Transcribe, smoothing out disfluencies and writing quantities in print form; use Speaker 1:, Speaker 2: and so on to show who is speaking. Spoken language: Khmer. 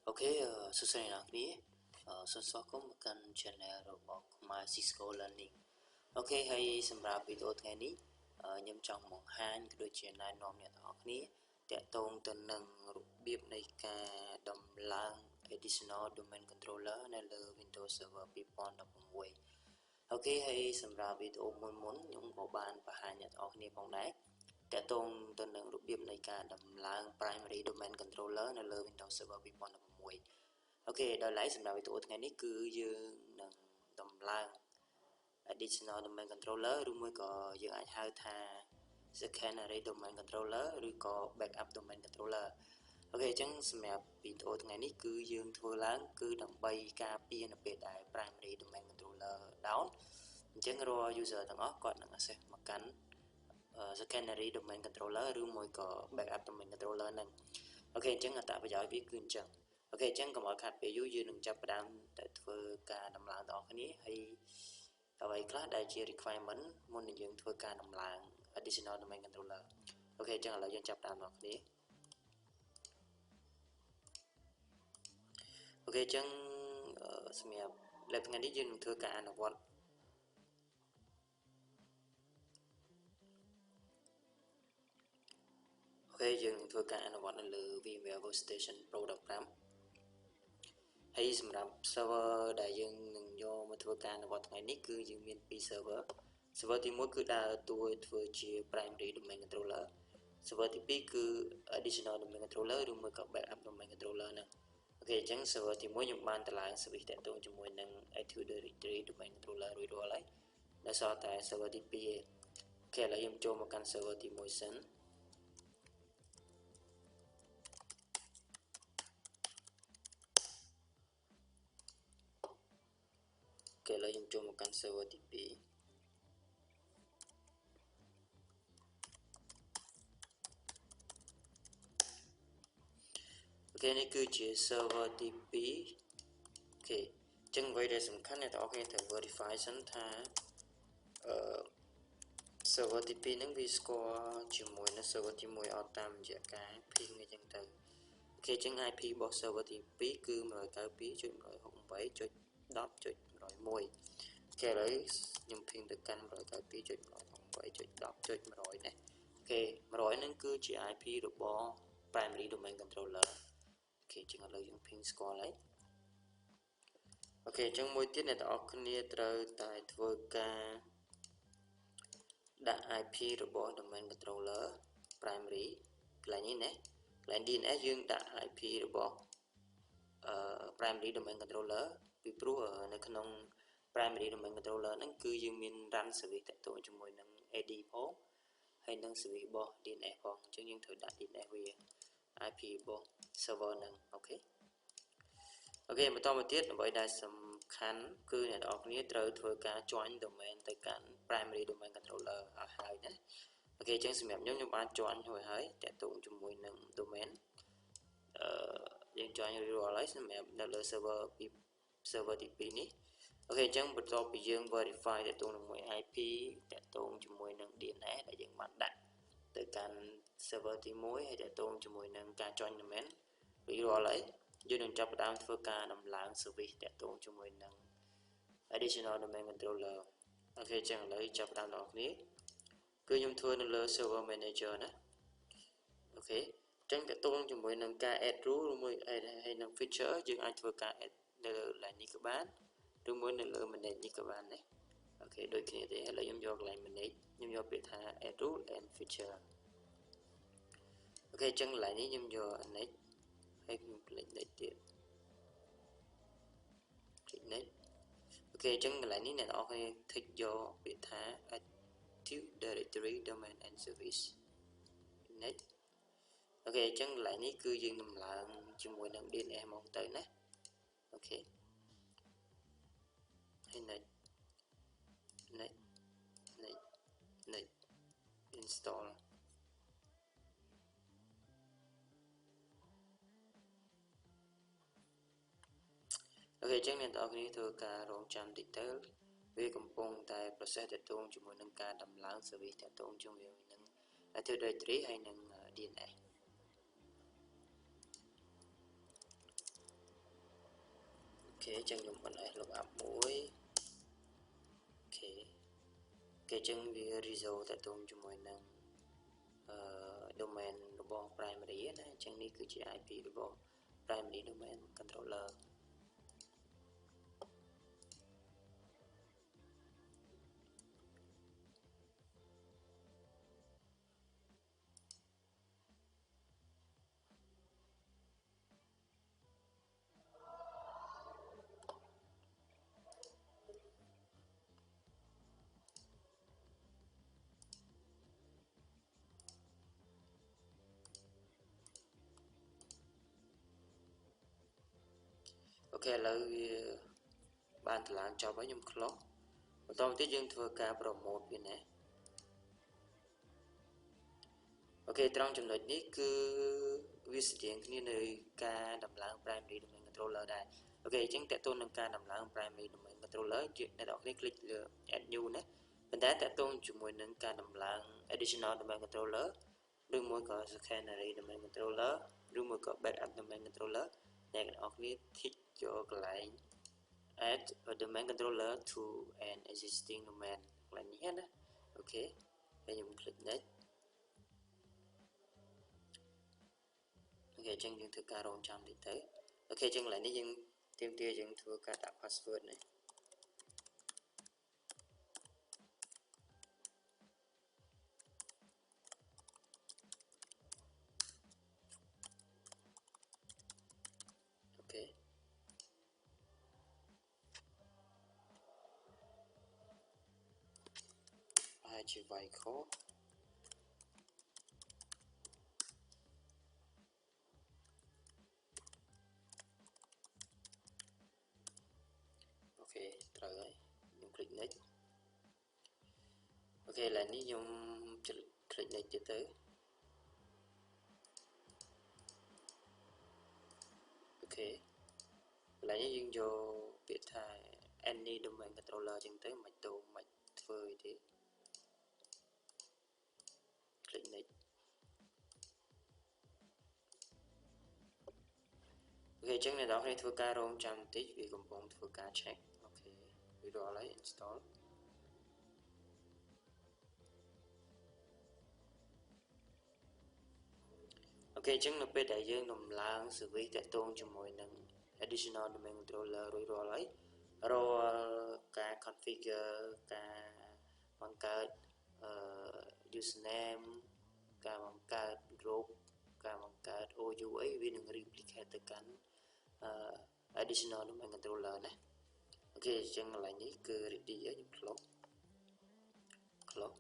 Speaker 1: Ok,សួស្តីអ្នកនរសូមស្វាគមន៍មកកាន់ channel របស់ My Cisco Learning អូខេហើយសម្រាប់វីដេអូថ្ងៃនេះខ្ញុំចង់បង្ហាញក៏ដូចជាណែនាំអ្នកទាំងអស់គ្នាតាក់ទងទៅនឹងរបៀបនៃការដំឡើង additional domain controller នៅលើ Windows Server 2016 អូខេហើយសម្រាប់វីដេអូមុនខ្ញុំក៏បានបង្ហាញអ្នកទាំងអស់គ្នាផងដែរតាក់ទងទៅនឹងរបៀបនៃការដំឡើង primary domain controller នៅលើ Windows Server 2016 អូខេដល់ឡែកសម្រាប់វីដេអូថ្ងៃនេះគឺយើងនឹងដំឡើង additional domain controller ឬមួយក៏យើងអាចហៅថា secondary domain controller ឬក៏ backup domain controller អូខេអញ្ចឹងសម្រាប់វីដេអូថ្ងៃនេះគឺយើងធ្វើឡើងគឺដើម្បីការពារនៅពេលដែល primary domain controller down អញ្ចឹងរាល់ user ទាំងអស់គាត់នឹង access មកកាន់ secondary domain controller ឬមួយក៏ backup domain controller ហ្នឹងអូខេអញ្ចឹងអត្ថប្រយោជន៍វាគឺអញ្ចឹងអូខេអញ្ចឹងកុំឲ្យខាត់ពេលយូរយើងនឹងចាប់ផ្ដើមតែធ្វើការដំឡើងទាំងអស់គ្នាហើយអ្វីខ្លះដែលជា requirement មុននឹងយើងធ្វើការដំឡើង additional domain controller អូខេអញ្ចឹងឥឡូវយើងចាប់ផ្ដើមទាំងអស់គ្នាអូខេអញ្ចឹងសម្រាប់លើកថ្ងៃនេះយើងនឹងធ្វើការអនុវត្តអូខេយើងនឹងធ្វើការអនុវត្តនៅលើ VMware Workstation Pro 15ហើយសម្រាប់ server ដែលយើងនឹងយកមកធ្វើការអនុវត្តថ្ងៃនេះគឺយើងមាន2 server ទី1គឺដើរតួធ្វើជា primary domain controller server ទី2គឺ additional domain controller ឬមួយក៏ backup domain controller ហ្នឹងអូខេអញ្ចឹង server ទី1ខ្ញុំបានតម្លើង service តាក់ទងជាមួយនឹង Active Directory domain controller រួចរាល់ហើយនៅសល់តែ server ទី2ទេអូខេឥឡូវខ្ញុំចូលមកកាន់ server ទី1សិនឥឡូវខ្ញុំចូលមកកាន់ server ទី2អូខេនេះគឺជា server ទី2អូខេអញ្ចឹងអ្វីដែលសំខាន់អ្នកទាំងអស់គ្នាត្រូវ verify សិនថា server ទី2ហ្នឹងវាស្គាល់ជាមួយនឹង server ទី1អត់តាមរយៈការ ping អញ្ចឹងទៅអូខេអញ្ចឹង IP របស់ server ទី2គឺ 192.168.10.101 អូខេឥឡូវខ្ញុំ ping ទៅកាន់ 192.168.10.100 ណាអូខេ100ហ្នឹងគឺជា IP របស់ primary domain controller អូខេអញ្ចឹងឥឡូវយើង ping ស្គាល់ហើយអូខេអញ្ចឹងមួយទៀតអ្នកទាំងអស់គ្នាត្រូវតែធ្វើការដាក់ IP របស់ domain controller primary កន្លែងនេះណាកន្លែង DNS យើងដាក់ IP របស់primary domain controller ពីព្រោះនៅក្នុង primary domain controller ហ្នឹងគឺយើងមាន run service តាក់ទងជាមួយនឹង AD ផងហើយនឹង service របស់ DNS ផងអញ្ចឹងយើងត្រូវដាក់ DNS វា IP របស់ server ហ្នឹងអូខេបន្តមកទៀតអ្វីដែលសំខាន់គឺអ្នកនរគ្នាត្រូវធ្វើការ join domain ទៅកាន់ primary domain controller ឲ្យហើយណាអូខេអញ្ចឹងសម្រាប់ខ្ញុំបាន join រួចហើយតាក់ទងជាមួយនឹង domain យើង join រួចរាល់ហើយសម្រាប់នៅលើ server ទី2នេះអូខេអញ្ចឹងបន្ទាប់ពីយើង verify តាក់ទងជាមួយ IP តាក់ទងជាមួយនឹង DNS ដែលយើងបានដាក់ទៅកាន់ server ទី1ហើយតាក់ទងជាមួយនឹងការ join domain រួចរាល់ហើយយើងនឹងចាប់ផ្ដើមធ្វើការដំឡើង service តាក់ទងជាមួយនឹង additional domain controller អូខេអញ្ចឹងឥឡូវចាប់ផ្ដើមដល់គ្នាគឺខ្ញុំធ្វើនៅលើ server manager ណាអូខេអញ្ចឹងតាក់ទងជាមួយនឹងការ add rule ឬមួយហើយនឹង feature យើងអាចធ្វើការ add នៅលើ line នេះក៏បានឬមួយនៅលើ manage នេះក៏បានណាអូខេដូចគ្នាទេឥឡូវខ្ញុំយក line manage ខ្ញុំយកពាក្យថា add rule and feature អូខេអញ្ចឹង line នេះខ្ញុំយក next ហើយខ្ញុំ click next ទៀត click next អូខេអញ្ចឹងកន្លែងនេះអ្នកនរគ្នា tick យកពាក្យថា Active Directory Domain and Service next អូខេអញ្ចឹងកន្លែងនេះគឺយើងដំឡើងជាមួយនឹង DNS មកទៅណាអូខេហើយ next installអូខេអញ្ចឹងអ្នកនរគ្នាធ្វើការរងចាំតិចទៅវាកំពុងតែ process តាក់ទងជាមួយនឹងការដំឡើង service តាក់ទងជាមួយនឹង Active Directory ហើយនឹង DNS ok chân dùng bên này log up mũi ok ok chân vì result tại tôm cho mọi năng domainរបស់ primary ណាអញ្ចឹងនេះគឺជា IP របស់ primary domain controller ok ឥឡូវវាបានតម្លើងចប់ហើយខ្ញុំ close បន្តមកទៀតយើងធ្វើការ promote វាណាអូខេត្រង់ចំណុចនេះគឺវាស្តៀងគ្នានៅការដំឡើង primary domain controller ដែរអូខេអញ្ចឹងតើតើនឹងការដំឡើង primary domain controller អ្នកនរគ្នា click លើ add new ណាប៉ុន្តែតើតើជាមួយនឹងការដំឡើង additional domain controller ឬមួយក៏ secondary domain controller ឬមួយក៏ backup domain controller អ្នកនរគ្នា tick ចូលកន្លែង add a domain controller to an existing domain កន្លែងនេះណាអូខេហើយខ្ញុំ click next អូខេអញ្ចឹងយើងធ្វើការរងចាំតិចទៅអូខេអញ្ចឹងកន្លែងនេះយើងទាមទារយើងធ្វើការដាក់ password នេះអូខេហើយជា Vico អូខេត្រូវហើយខ្ញុំ click next អូខេឥឡូវនេះខ្ញុំ click next ទៀតទៅអូខេឥឡូវនេះយើងយកពាក្យថា any domain controller អញ្ចឹងទៅមិនធ្វើទេ click next អូខេអញ្ចឹងអ្នកនរគ្នាធ្វើការរងចាំបន្តិចវាកំពុងធ្វើការ check អូខេវារាល់ហើយ install អូខេអញ្ចឹងនៅពេលដែលយើងដំឡើង service តាក់ទងជាមួយនឹង additional domain controller រួចរាល់ហើយរាល់ការ configure ការបង្កើតusername ការបង្កើត group ការបង្កើត OU អីវានឹង replicate ទៅកាន់additional domain controller ណាអូខេអញ្ចឹងកន្លែងនេះគឺ ready ហើយខ្ញុំ close